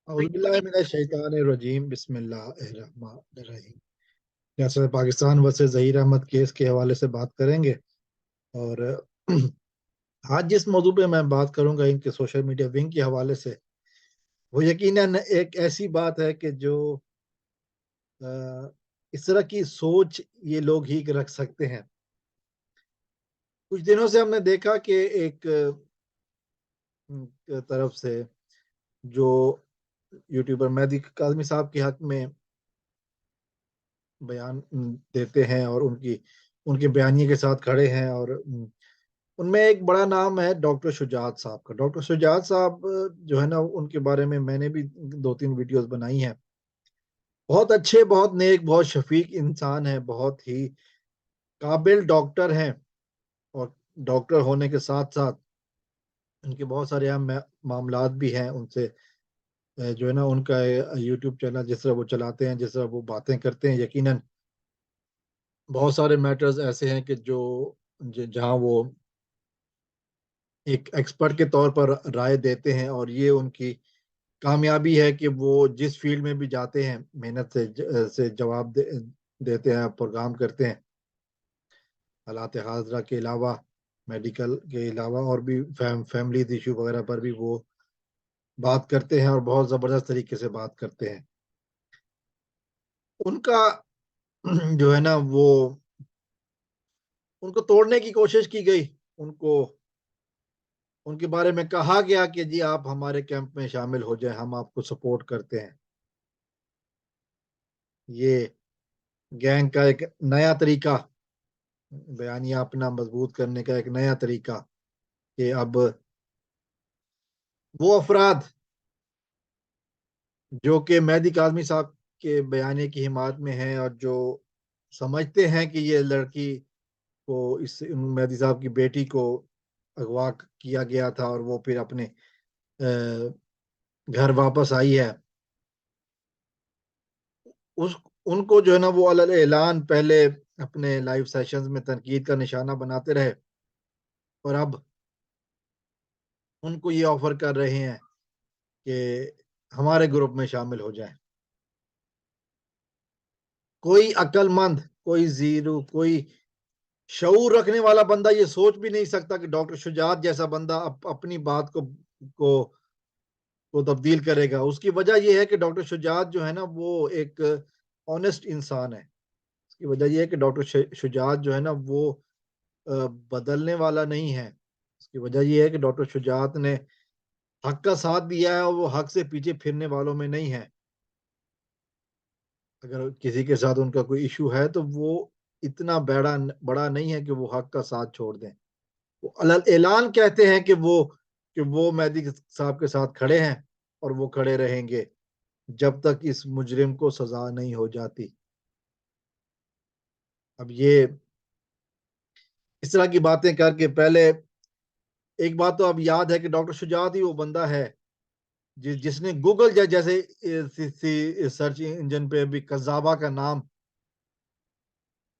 औज़ुबिल्लाहिमिनश्शैतानिर्रजीम बिस्मिल्लाहिर्रहमानिर्रहीम। जैसे Pakistan versus Zaheer Ahmad case के हवाले से बात करेंगे। और आज जिस मौजू पे मैं बात करूंगा इनके सोशल मीडिया विंग के हवाले से, वो यकीनन एक ऐसी बात है कि जो अ, इस तरह की सोच ये लोग ही रख सकते हैं। कुछ दिनों से हमने देखा कि एक तरफ से जो यूट्यूबर मेहदी काज़मी साहब के हक में बयान देते हैं और उनकी उनके बयानिए के साथ खड़े हैं। और उनमें एक बड़ा नाम है डॉक्टर शुजात साहब का। डॉक्टर शुजात साहब जो है ना, उनके बारे में मैंने भी 2-3 वीडियोज़ बनाई हैं। बहुत अच्छे, बहुत नेक, बहुत शफ़ीक इंसान हैं, बहुत ही काबिल डॉक्टर हैं। और डॉक्टर होने के साथ-साथ उनके बहुत सारे मामलात भी हैं उनसे। जो है ना, उनका यूट्यूब चैनल जिस तरह वो चलाते हैं, जिस तरह वो बातें करते हैं, यकीनन बहुत सारे मैटर्स ऐसे हैं कि जो जहाँ वो एक एक्सपर्ट के तौर पर राय देते हैं। और ये उनकी कामयाबी है कि वो जिस फील्ड में भी जाते हैं, मेहनत से जवाब देते हैं, प्रोग्राम करते हैं। हालात हाज़िरा के अलावा, मेडिकल के अलावा और भी फैमिली इशू वगैरह पर भी वो बात करते हैं और बहुत ज़बरदस्त तरीके से बात करते हैं। उनका जो है ना, वो उनको तोड़ने की कोशिश की गई। उनको उनके बारे में कहा गया कि जी आप हमारे कैंप में शामिल हो जाएँ, हम आपको सपोर्ट करते हैं। ये गैंग का एक नया तरीका, बयानिया अपना मजबूत करने का एक नया तरीका, कि अब वो अफराद जो कि मेहदी काज़मी साहब के बयाने की हिमायत में हैं और जो समझते हैं कि ये लड़की को, इस मेहदी साहब की बेटी को अगवा किया गया था और वो फिर अपने घर वापस आई है। उस उनको जो है ना, वो अलल ऐलान पहले अपने लाइव सेशंस में तनकीद का निशाना बनाते रहे, और अब उनको ये ऑफ़र कर रहे हैं कि हमारे ग्रुप में शामिल हो जाएँ। कोई अक्लमंद, कोई ज़ीरो, कोई शऊर रखने वाला बंदा ये सोच भी नहीं सकता कि डॉक्टर शुजात जैसा बंदा अपनी बात को तब्दील करेगा। उसकी वजह ये है कि डॉक्टर शुजात जो है ना, वो एक ऑनेस्ट इंसान है। उसकी वजह ये है कि डॉक्टर शुजात जो है ना, वो अ, बदलने वाला नहीं है। उसकी वजह ये है कि डॉक्टर शुजात ने हक का साथ दिया है और वो हक से पीछे फिरने वालों में नहीं है। अगर किसी के साथ उनका कोई इश्यू है तो वो इतना बड़ा नहीं है कि वो हक का साथ छोड़ दें। वो अलल ऐलान कहते हैं कि वो मेहदी साहब के साथ खड़े हैं और वो खड़े रहेंगे जब तक इस मुजरिम को सज़ा नहीं हो जाती। अब ये इस तरह की बातें करके, पहले एक बात तो अब याद है कि डॉक्टर शुजात ही वो बंदा है जिसने गूगल जैसे सर्च इंजन पे भी कज़्ज़ाबा का नाम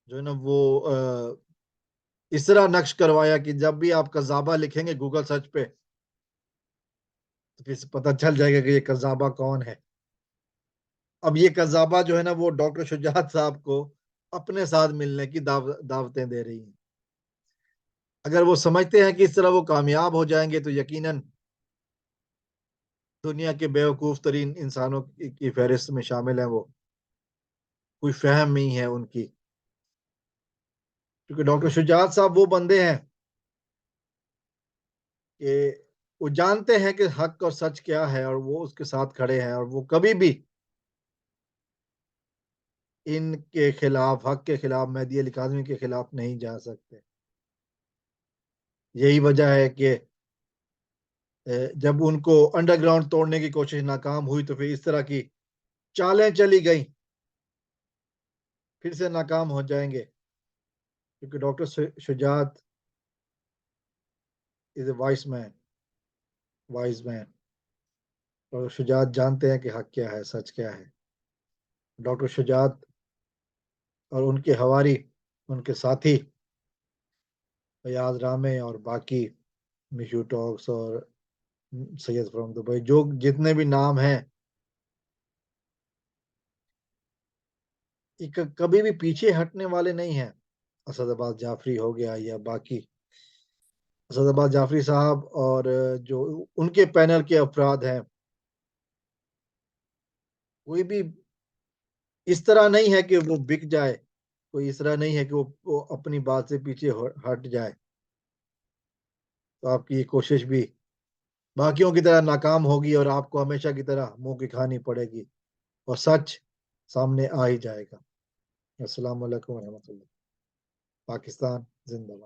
जो है ना, वो इस तरह नक्श करवाया कि जब भी आप कज़्ज़ाबा लिखेंगे गूगल सर्च पे, तो फिर से पता चल जाएगा कि ये कज़्ज़ाबा कौन है। अब ये कज़्ज़ाबा जो है ना, वो डॉक्टर शुजात साहब को अपने साथ मिलने की दावतें दे रही हैं। अगर वो समझते हैं कि इस तरह वो कामयाब हो जाएँगे, तो यकीनन दुनिया के बेवकूफ़ तरीन इंसानों की फ़हरिस्त में शामिल हैं वो। कोई फ़हम नहीं है उनकी। क्योंकि डॉक्टर शुजात साहब वो बंदे हैं कि वो जानते हैं कि हक और सच क्या है और वो उसके साथ खड़े हैं, और वो कभी भी इनके खिलाफ, हक के खिलाफ, मेहदी अली काज़मी के खिलाफ नहीं जा सकते। यही वजह है कि जब उनको अंडरग्राउंड तोड़ने की कोशिश नाकाम हुई, तो फिर इस तरह की चालें चली गई, फिर से नाकाम हो जाएँगे। क्योंकि doctor Shujaat is a wise man. और शुजात जानते हैं कि हक क्या है, सच क्या है। डॉक्टर शुजात और उनके हवारी, उनके साथी फयाज़ रामे और बाकी मिशू टॉक्स और सैयद फ्रॉम दुबई, जो जितने भी नाम हैं, एक कभी भी पीछे हटने वाले नहीं हैं। असदबाद जाफरी हो गया या बाकी असदबाद जाफरी साहब और जो उनके पैनल के अफराद हैं, कोई भी इस तरह नहीं है कि वो बिक जाए, कोई इस तरह नहीं है कि वो अपनी बात से पीछे हट जाए। तो आपकी ये कोशिश भी बाकियों की तरह नाकाम होगी और आपको हमेशा की तरह मुंह की खानी पड़ेगी और सच सामने आ ही जाएगा। अस्सलाम वालेकुम रहमतुल्लाह। पाकिस्तान जिंदाबाद।